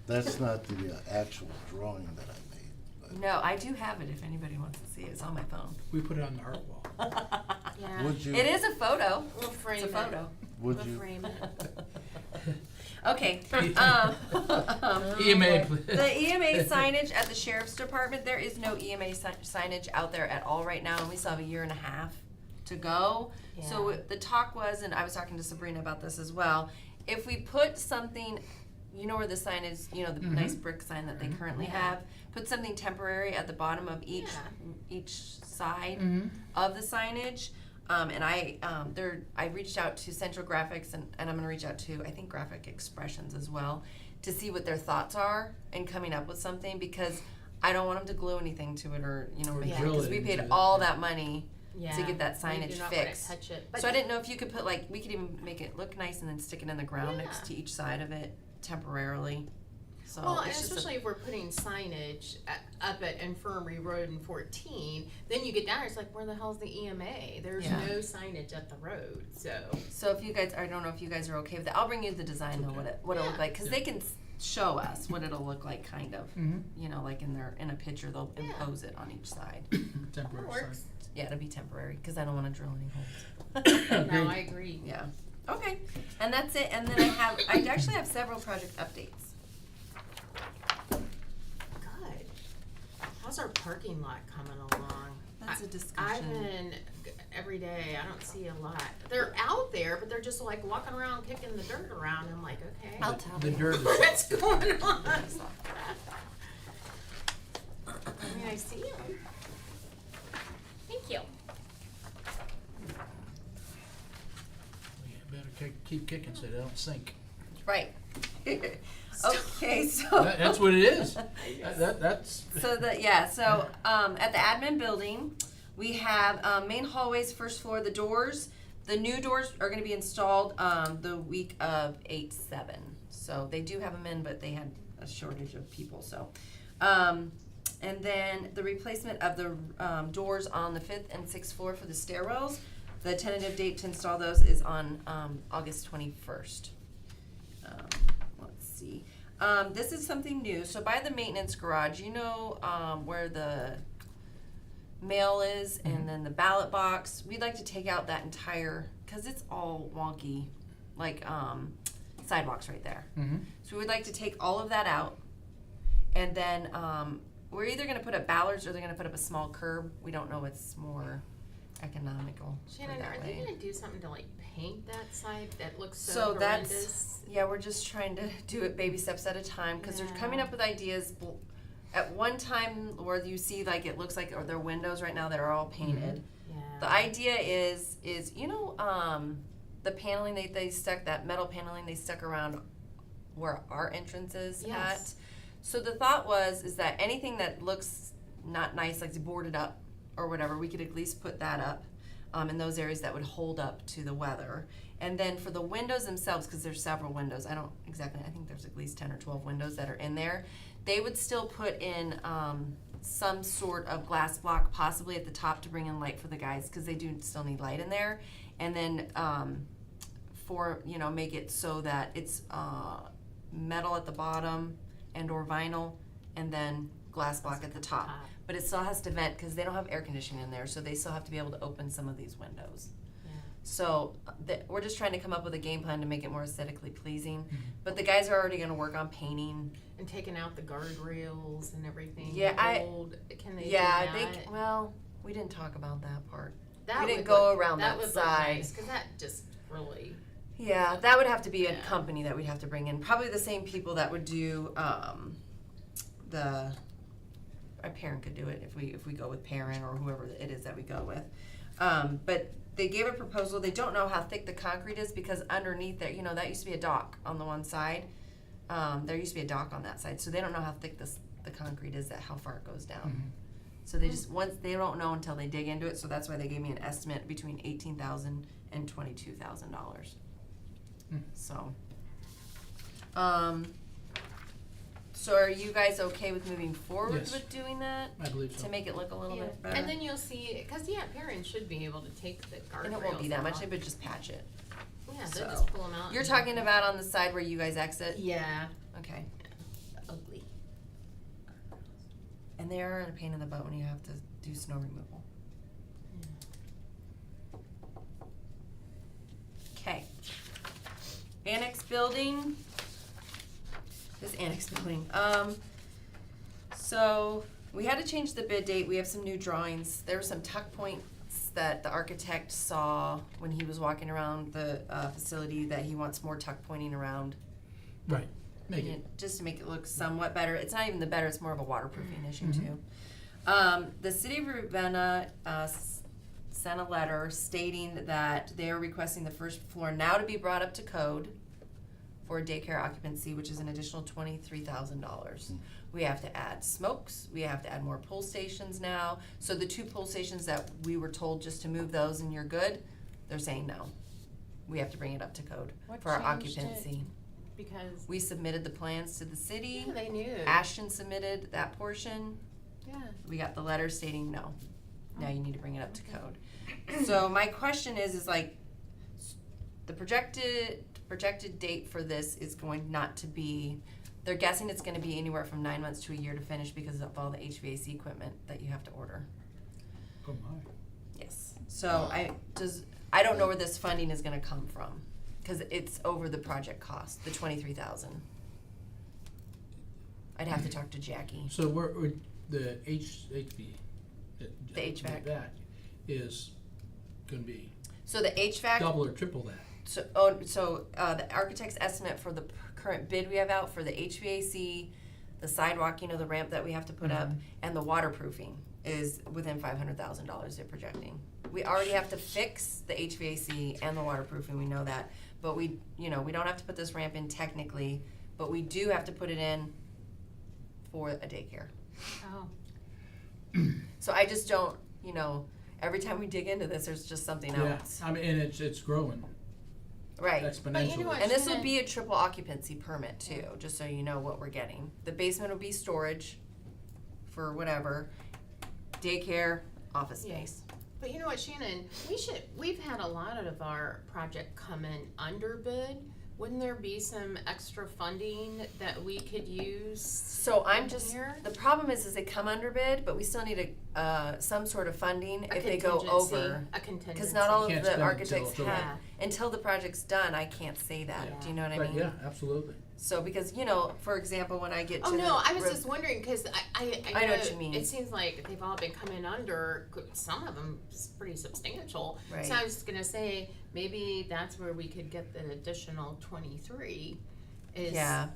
Speaker 3: That's not the actual drawing that I made, but
Speaker 9: No, I do have it. If anybody wants to see it, it's on my phone.
Speaker 2: We put it on the art wall.
Speaker 1: Yeah.
Speaker 3: would you,
Speaker 9: It is a photo.
Speaker 1: We'll frame
Speaker 9: It's a photo.
Speaker 3: would
Speaker 1: We'll
Speaker 3: you,
Speaker 1: frame it.
Speaker 9: Okay.
Speaker 2: EMA, please.
Speaker 9: The EMA signage at the sheriff's department, there is no EMA signage out there at all right now, and we still have a year and a half to go. So
Speaker 1: Yeah.
Speaker 9: the talk was, and I was talking to Sabrina about this as well, if we put something, you know where the sign is, you know, the nice brick sign that they currently
Speaker 1: Yeah.
Speaker 9: have, put something temporary at the bottom of each side of the signage. And I reached out to Central Graphics and I'm gonna reach out to, I think, Graphic Expressions as well, to see what their thoughts are in coming up with something, because I don't want them to glue anything to it or, you know, make it,
Speaker 2: drill
Speaker 9: because
Speaker 2: it
Speaker 9: we paid
Speaker 2: into it,
Speaker 9: all
Speaker 2: yeah.
Speaker 9: that money to get that
Speaker 1: We
Speaker 9: signage
Speaker 1: do not wanna
Speaker 9: fixed.
Speaker 1: touch it.
Speaker 9: So I didn't know if you could put, like, we could even make it look nice and then stick it in the ground next
Speaker 1: Yeah.
Speaker 9: to each side of it temporarily. So
Speaker 1: Well, and
Speaker 9: it's just
Speaker 1: especially if we're putting signage up at Infirmary Road in 14, then you get down there, it's like, where the hell's the EMA? There's
Speaker 9: Yeah.
Speaker 1: no signage at the road, so.
Speaker 9: So if you guys, I don't know if you guys are okay with that. I'll bring you the design though, what it'll look
Speaker 1: Yeah.
Speaker 9: like, because they can show us what it'll look like, kind of.
Speaker 2: Mhm.
Speaker 9: You know, like in a picture, they'll
Speaker 1: Yeah.
Speaker 9: impose it on each side.
Speaker 2: Temporary
Speaker 1: That
Speaker 2: sign.
Speaker 1: works.
Speaker 9: Yeah, it'll be temporary, because I don't want to drill any holes.
Speaker 1: No, I agree.
Speaker 9: Yeah. Okay, and that's it. And then I actually have several project updates.
Speaker 1: Good. How's our parking lot coming along?
Speaker 9: That's a
Speaker 1: I've
Speaker 9: discussion.
Speaker 1: been every day. I don't see a lot. They're out there, but they're just like walking around kicking the dirt around. I'm like, okay,
Speaker 9: I'll tell
Speaker 2: The
Speaker 9: you.
Speaker 2: dirt is.
Speaker 1: what's going on? I mean, I see them.
Speaker 8: Thank you.
Speaker 2: Better keep kicking so they don't sink.
Speaker 9: Right. Okay, so.
Speaker 2: That's what it is. That's.
Speaker 9: So at the admin building, we have main hallways, first floor, the doors. The new doors are gonna be installed the week of 8/7. So they do have them in, but they had a shortage of people, so. And then the replacement of the doors on the 5th and 6th floor for the stairwells. The tentative date to install those is on August 21st. Let's see. This is something new. So by the maintenance garage, you know where the mail is and then the ballot box. We'd like to take out that entire, because it's all wonky, like sidewalks right there.
Speaker 2: Mm-hmm.
Speaker 9: So we would like to take all of that out. And then we're either going to put up ballards or they're going to put up a small curb. We don't know what's more economical. for
Speaker 1: Shannon,
Speaker 9: that
Speaker 1: are
Speaker 9: way.
Speaker 1: they gonna do something to like paint that side that looks so
Speaker 9: So
Speaker 1: horrendous?
Speaker 9: that's, yeah, we're just trying to do it baby steps at a time, because they're coming up with ideas. At one time where you see like it looks like, or their windows right now that are all painted.
Speaker 1: Yeah.
Speaker 9: The idea is you know the paneling they stuck, that metal paneling they stuck around where our entrance is
Speaker 1: Yes.
Speaker 9: at. So the thought is that anything that looks not nice, like boarded up or whatever, we could at least put that up in those areas that would hold up to the weather. And then for the windows themselves, because there's several windows, I think there's at least 10 or 12 windows that are in there, they would still put in some sort of glass block, possibly at the top, to bring in light for the guys, because they do still need light in there. And then make it so that it's metal at the bottom and or vinyl, and then glass block at the top. But it still has to vent, because they don't have air conditioning in there, so they still have to be able to open some of these windows.
Speaker 1: Yeah.
Speaker 9: So we're just trying to come up with a game plan to make it more aesthetically pleasing. But the guys are already going to work on painting.
Speaker 1: And taking out the guardrails and everything.
Speaker 9: Yeah,
Speaker 1: Can they
Speaker 9: Yeah,
Speaker 1: do that?
Speaker 9: well, we didn't talk about that part.
Speaker 1: That
Speaker 9: we didn't
Speaker 1: would
Speaker 9: go
Speaker 1: look-
Speaker 9: around that
Speaker 1: would
Speaker 9: side.
Speaker 1: look nice, because that just really.
Speaker 9: Yeah, that would have to be a
Speaker 1: Yeah.
Speaker 9: company that we'd have to bring in. Probably the same people that would do a parent could do it if we go with parent or whoever it is that we go with. But they gave a proposal. They don't know how thick the concrete is, because underneath there, that used to be a dock on the one side. There used to be a dock on that side, so they don't know how thick the concrete is, how far it goes down. So they just, once, they don't know until they dig into it, so that's why they gave me an estimate between $18,000 and $22,000.
Speaker 2: Hmm.
Speaker 9: So, so are you guys okay with moving forward
Speaker 2: Yes.
Speaker 9: with doing that?
Speaker 2: I believe so.
Speaker 9: To make it look a little
Speaker 1: Yeah.
Speaker 9: bit better?
Speaker 1: And then you'll see, cause yeah, parents should be able to take the guardrails
Speaker 9: And it won't be that much,
Speaker 1: off.
Speaker 9: they would just patch it.
Speaker 1: Yeah,
Speaker 9: so-
Speaker 1: they'll just pull them out.
Speaker 9: You're
Speaker 1: and-
Speaker 9: talking about on the side where you guys exit?
Speaker 1: Yeah,
Speaker 9: Okay.
Speaker 1: ugly.
Speaker 9: And they are a pain in the butt when you have to do snow removal. Okay. Annex building. This annex building. So we had to change the bid date. We have some new drawings. There were some tuck points that the architect saw when he was walking around the facility that he wants more tuck pointing around.
Speaker 2: Right, make it,
Speaker 9: Just to make it look somewhat better. It's not even the better, it's more of a waterproofing issue
Speaker 2: Mhm.
Speaker 9: too. The city of Ravenna sent a letter stating that they are requesting the first floor now to be brought up to code for daycare occupancy, which is an additional $23,000. We have to add smokes, we have to add more pull stations now. So the 2 pull stations that we were told just to move those and you're good, they're saying no. We have to bring it up to code
Speaker 1: What
Speaker 9: for our
Speaker 1: changed it?
Speaker 9: occupancy.
Speaker 1: Because,
Speaker 9: We submitted the plans to the city.
Speaker 1: yeah, they knew.
Speaker 9: Ashton submitted that portion.
Speaker 1: Yeah.
Speaker 9: We got the letter stating no. Now you need to bring it up to code. So my question is like, the projected date for this is going not to be, they're guessing it's gonna be anywhere from 9 months to a year to finish because of all the HVAC equipment that you have to order.
Speaker 2: oh my.
Speaker 9: Yes. So I don't know where this funding is gonna come from, cause it's over the project cost, the 23,000. I'd have to talk to Jackie.
Speaker 2: So where, the HV.
Speaker 9: The HVAC.
Speaker 2: That is gonna be
Speaker 9: So the HVAC.
Speaker 2: double or triple that.
Speaker 9: So the architect's estimate for the current bid we have out for the HVAC, the sidewalk, you know, the ramp that we have to put up,
Speaker 2: Mhm.
Speaker 9: and the waterproofing is within $500,000 they're projecting. We already have to fix the HVAC and the waterproofing, we know that, but we don't have to put this ramp in technically, but we do have to put it in for a daycare.
Speaker 1: Oh.
Speaker 9: So I just don't, every time we dig into this, there's just something
Speaker 2: Yeah,
Speaker 9: else.
Speaker 2: I mean, and it's growing
Speaker 9: Right.
Speaker 2: exponentially.
Speaker 1: But you know what?
Speaker 9: And this will
Speaker 1: Shannon-
Speaker 9: be a triple occupancy permit too, just so you know what we're getting. The basement will be storage for whatever, daycare, office
Speaker 1: Yeah.
Speaker 9: space.
Speaker 1: But you know what, Shannon, we've had a lot of our project come in under bid. Wouldn't there be some extra funding that we could use?
Speaker 9: So I'm just,
Speaker 1: Here?
Speaker 9: the problem is they come under bid, but we still need some sort of funding if they go over.
Speaker 1: A contingency.
Speaker 9: Cause not all of
Speaker 2: Can't
Speaker 9: the
Speaker 2: spend it
Speaker 9: architects
Speaker 2: till-
Speaker 9: have, until the project's done, I can't say that,
Speaker 1: Yeah.
Speaker 9: do you know what I
Speaker 2: But
Speaker 9: mean?
Speaker 2: yeah, absolutely.
Speaker 9: So because, for example, when I get to
Speaker 1: Oh,
Speaker 9: the.
Speaker 1: no, I was
Speaker 9: re-
Speaker 1: just wondering, cause
Speaker 9: I know what you mean.
Speaker 1: It seems like they've all been coming under, some of them pretty substantial.
Speaker 9: Right.
Speaker 1: So I was gonna say, maybe that's where we could get the additional 23 is.
Speaker 9: Yeah,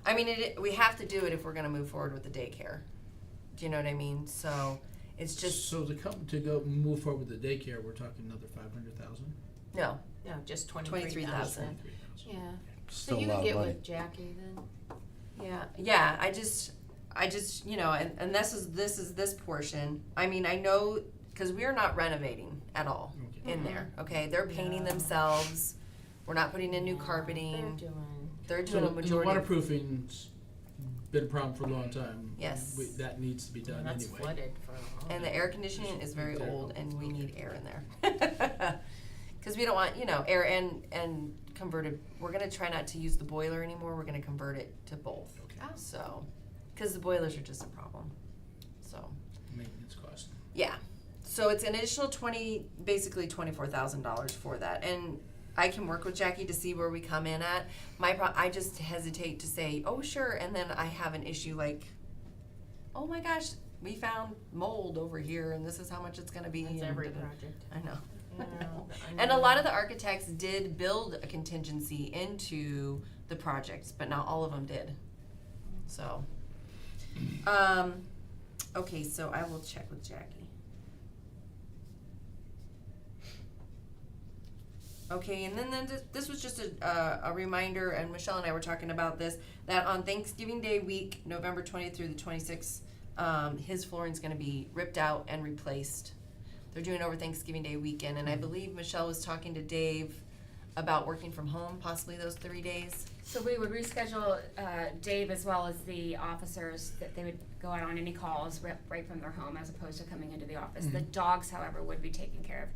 Speaker 9: I mean, we have to do it if we're gonna move forward with the daycare. Do you know what I mean? So it's just
Speaker 2: So to go move forward with the daycare, we're talking another 500,000?
Speaker 9: no.
Speaker 1: No, just 23,000.
Speaker 9: 23,000.
Speaker 1: Yeah. So
Speaker 3: Still a
Speaker 1: you
Speaker 3: lot
Speaker 1: can
Speaker 3: of
Speaker 1: get
Speaker 3: money.
Speaker 1: with Jackie then?
Speaker 9: Yeah. I just and this is this portion. I mean, I know because we're not renovating at all
Speaker 2: Okay.
Speaker 9: in there. Okay, they're painting themselves. We're not putting in new
Speaker 1: Yeah,
Speaker 9: carpeting.
Speaker 1: They're
Speaker 9: They're
Speaker 2: So
Speaker 9: doing a
Speaker 2: and the
Speaker 9: majority.
Speaker 2: waterproofing's been a problem for a long time.
Speaker 9: Yes.
Speaker 2: That needs to be done
Speaker 1: that's
Speaker 2: anyway.
Speaker 1: flooded for a long
Speaker 9: And the
Speaker 1: time.
Speaker 9: air conditioning is very
Speaker 2: There.
Speaker 9: old, and we need air in there. Because we don't want, air and converted. We're gonna try not to use the boiler anymore. We're gonna convert it to both.
Speaker 2: Okay.
Speaker 1: Oh.
Speaker 9: So, because the boilers are just a problem. So,
Speaker 2: Maintenance cost.
Speaker 9: yeah. So it's an additional basically $24,000 for that, and I can work with Jackie to see where we come in at. I just hesitate to say, oh sure, and then I have an issue like, oh my gosh, we found mold over here, and this is how much it's gonna be.
Speaker 1: That's
Speaker 9: and
Speaker 1: every
Speaker 9: da-da.
Speaker 1: project.
Speaker 9: I know.
Speaker 1: Yeah,
Speaker 9: And a lot of the architects did build a contingency into the projects, but not all of them did. So, okay, so I will check with Jackie. Okay, and then this was just a reminder, and Michelle and I were talking about this, that on Thanksgiving Day week, November 20th through the 26th, His flooring's gonna be ripped out and replaced. They're doing over Thanksgiving Day weekend, and I believe Michelle was talking to Dave about working from home, possibly those 3 days.
Speaker 8: So we would reschedule Dave as well as the officers, that they would go out on any calls right from their home as opposed to coming into the office. The dogs, however, would be taken care of.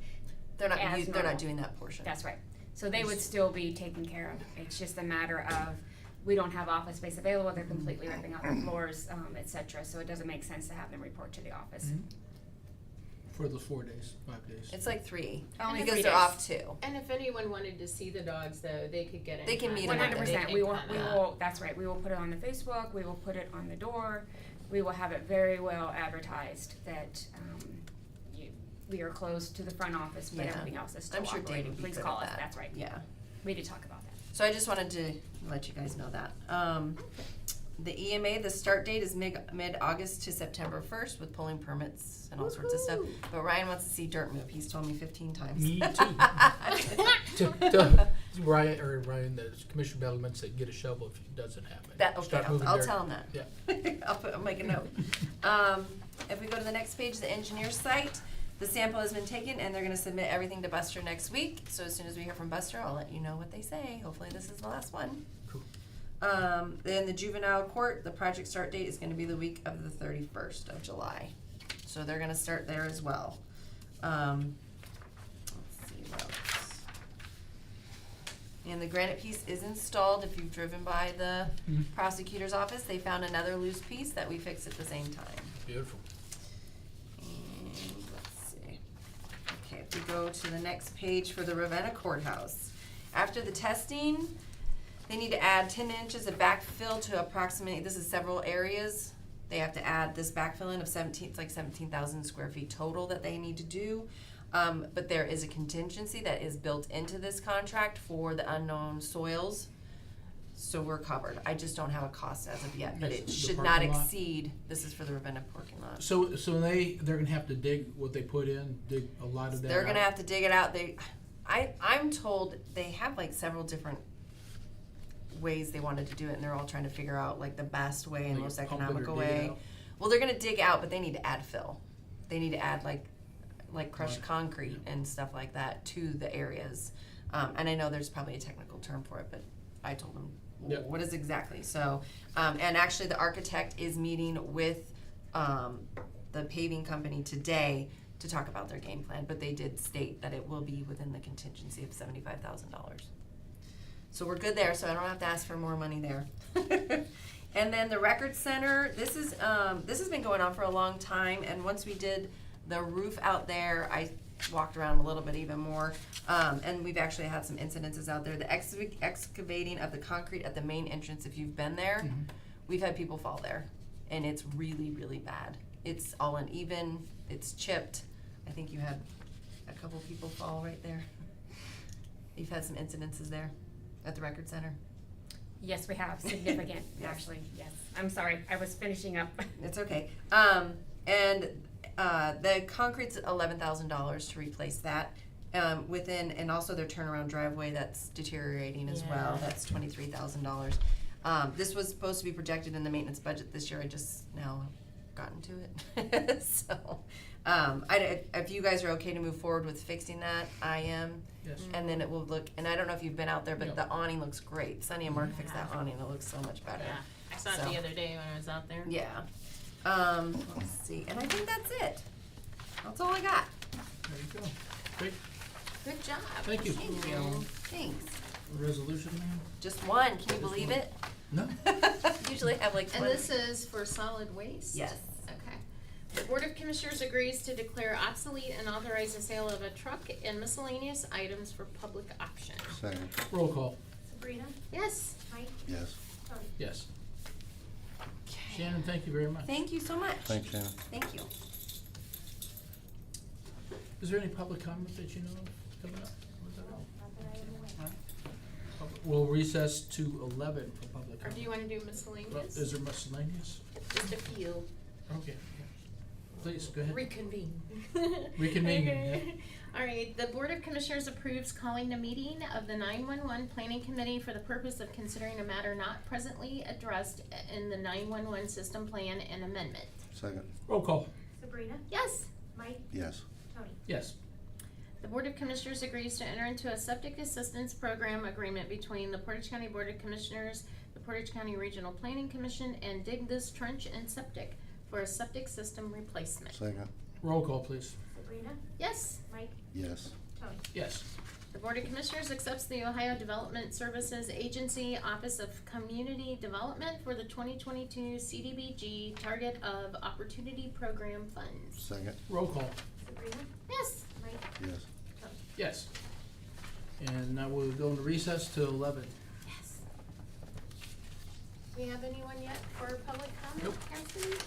Speaker 9: They're not,
Speaker 8: As
Speaker 9: they're
Speaker 8: normal.
Speaker 9: not doing that portion.
Speaker 8: That's right. So they would still be taken care of. It's just a matter of, we don't have office space available, they're completely ripping out their floors, et cetera. So it doesn't make sense to have them report to the office.
Speaker 2: For the 4 days, 5 days.
Speaker 9: It's like 3,
Speaker 8: Only
Speaker 9: because
Speaker 8: 3
Speaker 9: they're
Speaker 8: days.
Speaker 9: off 2.
Speaker 1: And if anyone wanted to see the dogs, though, they could get in.
Speaker 9: They can meet
Speaker 8: One
Speaker 9: them
Speaker 8: hundred
Speaker 9: at
Speaker 8: percent.
Speaker 1: They
Speaker 8: We
Speaker 1: can
Speaker 8: will,
Speaker 1: come.
Speaker 8: that's right, we will put it on the Facebook, we will put it on the door. We will have it very well advertised that, we are closed to the front office, but
Speaker 9: Yeah.
Speaker 8: everything else is still
Speaker 9: I'm sure
Speaker 8: operating.
Speaker 9: Dave would be
Speaker 8: Please
Speaker 9: good
Speaker 8: call
Speaker 9: at
Speaker 8: us,
Speaker 9: that.
Speaker 8: that's right.
Speaker 9: Yeah.
Speaker 8: We did talk about that.
Speaker 9: So I just wanted to let you guys know that. The EMA, the start date is mid-August to September 1st with pulling permits and all sorts of stuff. But Ryan wants to see dirt move. He's told me 15 times.
Speaker 2: Me too. Ryan, the Commissioner Bellman said, get a shovel if it doesn't happen.
Speaker 9: That, okay,
Speaker 2: Start moving
Speaker 9: I'll
Speaker 2: dirt.
Speaker 9: tell him that.
Speaker 2: Yeah.
Speaker 9: I'll make a note. If we go to the next page, the engineer site, the sample has been taken and they're gonna submit everything to Buster next week. So as soon as we hear from Buster, I'll let you know what they say. Hopefully this is the last one.
Speaker 2: Cool.
Speaker 9: Then the juvenile court, the project start date is gonna be the week of the 31st of July. So they're gonna start there as well. Let's see what else. And the granite piece is installed. If you've driven by the prosecutor's office, they found another loose piece that we fixed at the same time.
Speaker 2: Beautiful.
Speaker 9: And let's see. Okay, if we go to the next page for the Ravenna Courthouse. After the testing, they need to add 10 inches of backfill to approximate, this is several areas. They have to add this backfill in of 17,000 square feet total that they need to do. But there is a contingency that is built into this contract for the unknown soils. So we're covered. I just don't have a cost as of yet, but
Speaker 2: Yes,
Speaker 9: it
Speaker 2: the
Speaker 9: should not
Speaker 2: parking lot.
Speaker 9: exceed, this is for the Ravenna parking lot.
Speaker 2: So they're gonna have to dig what they put in, dig a lot of that
Speaker 9: They're gonna
Speaker 2: out?
Speaker 9: have to dig it out. I'm told they have like several different ways they wanted to do it, and they're all trying to figure out like the best way and
Speaker 2: Like
Speaker 9: most
Speaker 2: pump it or
Speaker 9: economical
Speaker 2: dig it
Speaker 9: way.
Speaker 2: out?
Speaker 9: Well, they're gonna dig out, but they need to add fill. They need to add like crushed
Speaker 2: Right.
Speaker 9: concrete and stuff like that to the areas. And I know there's probably a technical term for it, but I told them
Speaker 2: Yep.
Speaker 9: what is exactly. So, and actually the architect is meeting with the paving company today to talk about their game plan, but they did state that it will be within the contingency of $75,000. So we're good there, so I don't have to ask for more money there. And then the record center, this has been going on for a long time, and once we did the roof out there, I walked around a little bit even more, and we've actually had some incidences out there. The excavating of the concrete at the main entrance, if you've been there, we've had people fall there, and it's really, really bad. It's all uneven, it's chipped. I think you had a couple people fall right there. You've had some incidences there at the record center.
Speaker 8: Yes, we have, significant,
Speaker 9: Yes.
Speaker 8: actually, yes. I'm sorry, I was finishing up.
Speaker 9: It's okay. And the concrete's $11,000 to replace that. And also their turnaround driveway that's deteriorating as well.
Speaker 6: Yeah.
Speaker 9: That's $23,000. This was supposed to be projected in the maintenance budget this year. I just now gotten to it. So, if you guys are okay to move forward with fixing that, I am.
Speaker 2: Yes.
Speaker 9: And then it will look, and I don't know if you've been out there, but
Speaker 2: No.
Speaker 9: the awning looks great. Sunny and Mark fixed that awning. It looks so much better.
Speaker 1: Yeah, I saw it
Speaker 9: So.
Speaker 1: the other day when I was out there.
Speaker 9: Yeah. Let's see. And I think that's it. That's all I got.
Speaker 2: There you go. Great.
Speaker 1: Good job.
Speaker 2: Thank you.
Speaker 9: Thank you. Thanks.
Speaker 2: Resolution, ma'am?
Speaker 9: Just one. Can you
Speaker 2: Just
Speaker 9: believe
Speaker 2: one.
Speaker 9: it?
Speaker 2: No.
Speaker 9: Usually have like
Speaker 1: And
Speaker 9: 20.
Speaker 1: this is for solid waste?
Speaker 9: Yes.
Speaker 1: Okay. The Board of Commissioners agrees to declare obsolete and authorize the sale of a truck and miscellaneous items for public auction.
Speaker 3: Second.
Speaker 2: Roll call.
Speaker 4: Sabrina,
Speaker 1: Yes.
Speaker 4: Mike,
Speaker 3: Yes.
Speaker 4: Tony.
Speaker 2: Yes. Shannon, thank you very much.
Speaker 9: Thank you so much.
Speaker 3: Thanks, Shannon.
Speaker 9: Thank you.
Speaker 2: Is there any public comment that you know of coming up? Was that all?
Speaker 4: Not that I am aware.
Speaker 2: We'll recess to 11 for public
Speaker 1: Or
Speaker 2: comment.
Speaker 1: do you wanna do
Speaker 2: Well,
Speaker 1: miscellaneous?
Speaker 2: is there miscellaneous?
Speaker 1: Just a few.
Speaker 2: Okay. Please, go ahead.
Speaker 1: Reconvene.
Speaker 2: Reconvene,
Speaker 1: Okay. All right, the Board of Commissioners approves calling a meeting of the 911 Planning Committee for the purpose of considering a matter not presently addressed in the 911 system plan and amendment.
Speaker 3: Second.
Speaker 2: Roll call.
Speaker 4: Sabrina,
Speaker 1: Yes.
Speaker 4: Mike,
Speaker 3: Yes.
Speaker 4: Tony.
Speaker 2: Yes.
Speaker 1: The Board of Commissioners agrees to enter into a septic assistance program agreement between the Portage County Board of Commissioners, the Portage County Regional Planning Commission, and Dig This Trench and Septic for a septic system replacement.
Speaker 3: Second.
Speaker 2: Roll call, please.
Speaker 4: Sabrina,
Speaker 1: Yes.
Speaker 4: Mike,
Speaker 3: Yes.
Speaker 4: Tony.
Speaker 2: Yes.
Speaker 1: The Board of Commissioners accepts the Ohio Development Services Agency Office of Community Development for the 2022 CDBG Target of Opportunity Program funds.
Speaker 3: Second.
Speaker 2: Roll call.
Speaker 4: Sabrina,
Speaker 1: Yes.
Speaker 4: Mike,
Speaker 3: Yes.
Speaker 4: Tony.
Speaker 2: Yes. And now we'll go into recess till 11.
Speaker 1: Yes. Do we have anyone yet for public comment?
Speaker 2: Nope.
Speaker 1: Cassidy?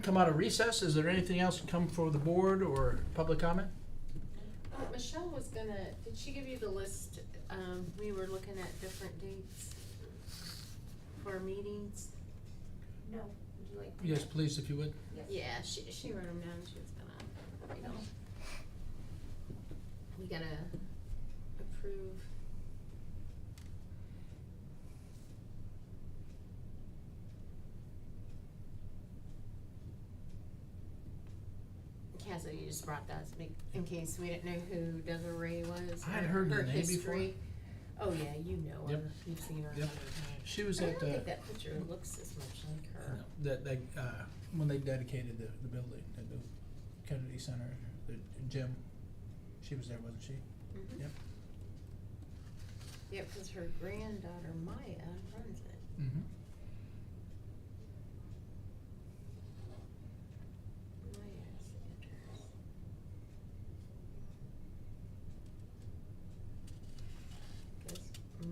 Speaker 2: Come out of recess. Is there anything else to come for the board or public comment?
Speaker 1: Michelle was gonna, did she give you the list? We were looking at different dates for meetings.
Speaker 4: No.
Speaker 1: Would you like?
Speaker 2: Yes, please, if you would.
Speaker 1: Yeah, she wrote them down. She was gonna, you know. We gotta approve. Cassie, you just brought that in case we didn't know who Desiree was.
Speaker 2: I had
Speaker 1: or
Speaker 2: heard the
Speaker 1: her
Speaker 2: name
Speaker 1: history. Oh yeah, you know her.
Speaker 2: Yep.
Speaker 1: You've seen her.
Speaker 2: Yep.
Speaker 1: other times.
Speaker 2: She was
Speaker 1: I
Speaker 2: at
Speaker 1: don't think that picture looks as much like her.
Speaker 2: when they dedicated the building, the Kennedy Center, the gym. She was there, wasn't she?
Speaker 1: Mhm.
Speaker 2: Yep.
Speaker 1: Yeah, because her granddaughter Maya runs it.
Speaker 2: Mm-hmm.
Speaker 1: Maya's address. Because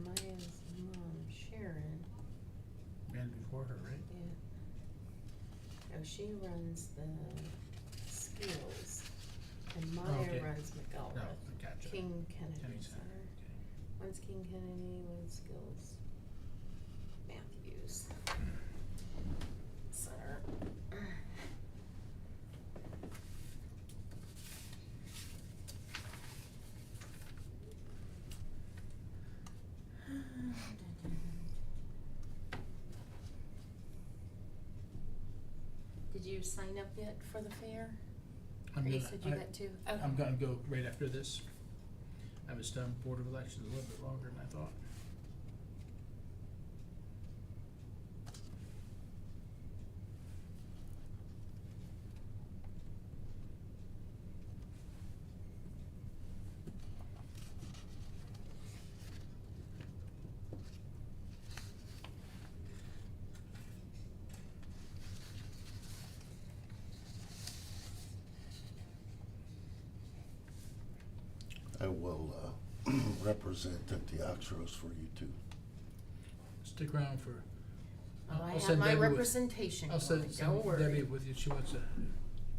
Speaker 1: Maya's mom, Sharon,
Speaker 2: And before her, right?
Speaker 1: yeah. Oh, she runs the skills, and Maya
Speaker 2: Okay.
Speaker 1: runs McElrath.
Speaker 2: No, gotcha.
Speaker 1: King Kennedy
Speaker 2: Kennedy
Speaker 1: Center.
Speaker 2: Center.
Speaker 1: One's King Kennedy, one's Skills. Matthews. Center. Did you sign up yet for the fair?
Speaker 2: I'm
Speaker 1: Or you
Speaker 2: gonna-
Speaker 1: said you got to? Oh.
Speaker 2: I'm gonna go right after this. I was done Board of Elections a little bit longer than I thought.
Speaker 3: I will represent at the Oxros for you too.
Speaker 2: Stick around for.
Speaker 1: Oh, I
Speaker 2: I'll
Speaker 1: have
Speaker 2: send
Speaker 1: my
Speaker 2: Debbie with-
Speaker 1: representation
Speaker 2: I'll
Speaker 1: card,
Speaker 2: send
Speaker 1: don't worry.
Speaker 2: Debbie with you. She wants to.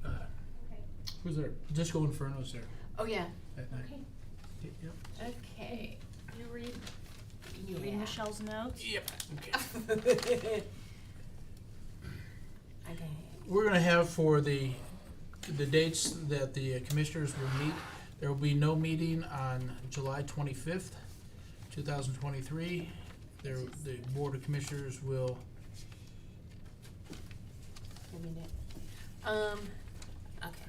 Speaker 4: Okay.
Speaker 2: Who's there? Disco Inferno's there
Speaker 1: Oh, yeah.
Speaker 2: that night.
Speaker 1: Okay.
Speaker 2: Yep.
Speaker 1: Okay.
Speaker 6: You read
Speaker 1: Yeah.
Speaker 6: Michelle's notes?
Speaker 2: Yep. Okay.
Speaker 1: Okay.
Speaker 2: We're gonna have for the dates that the commissioners will meet, there will be no meeting on July 25th, 2023. The Board of Commissioners will,
Speaker 1: Give me that. Okay,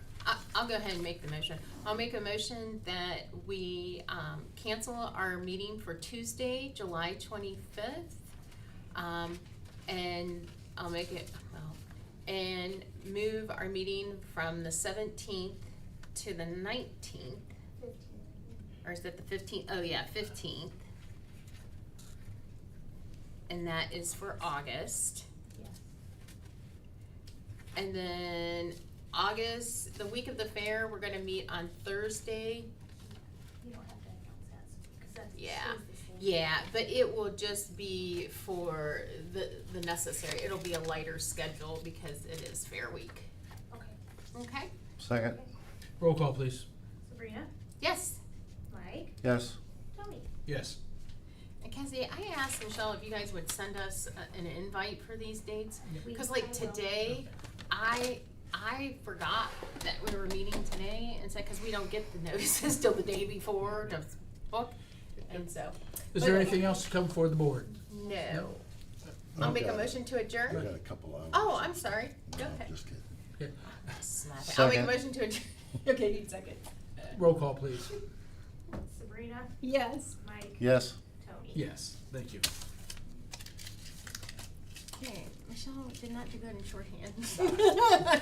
Speaker 1: I'll go ahead and make the motion. I'll make a motion that we, cancel our meeting for Tuesday, July 25th. And I'll make it, and move our meeting from the 17th to the 19th. Or is that the 15th? Oh, yeah, 15th. And that is for August.
Speaker 4: Yes.
Speaker 1: And then August, the week of the fair, we're gonna meet on Thursday.
Speaker 4: You don't have to announce that, because that's.
Speaker 1: Yeah.
Speaker 4: stays the same.
Speaker 1: Yeah, but it will just be for the necessary. It'll be a lighter schedule because it is fair week.
Speaker 4: Okay.
Speaker 1: Okay?
Speaker 3: Second?
Speaker 2: roll call please.
Speaker 4: Sabrina,
Speaker 1: Yes.
Speaker 4: Mike,
Speaker 3: Yes.
Speaker 4: Tony.
Speaker 2: Yes.
Speaker 1: And Cassie, I asked Michelle if you guys would send us an invite for these dates.
Speaker 4: We-
Speaker 1: Cause like
Speaker 4: I will.
Speaker 1: today, I forgot that we were meeting today and said, cause we don't get the notices till the day before to book. And so,
Speaker 2: Is there anything else to come before the board?
Speaker 1: no. I'll make a motion to
Speaker 3: I
Speaker 1: adjourn.
Speaker 3: got a couple hours.
Speaker 1: Oh, I'm sorry.
Speaker 3: No,
Speaker 1: Okay.
Speaker 3: I'm just kidding.
Speaker 2: Okay.
Speaker 1: Snap it. I'll make a
Speaker 3: Second.
Speaker 1: motion to adjourn. Okay, you second.
Speaker 2: Roll call please.
Speaker 4: Sabrina,
Speaker 6: Yes.
Speaker 4: Mike,
Speaker 3: Yes.
Speaker 4: Tony.
Speaker 2: Yes, thank you.
Speaker 1: Okay, Michelle did not do good in shorthand.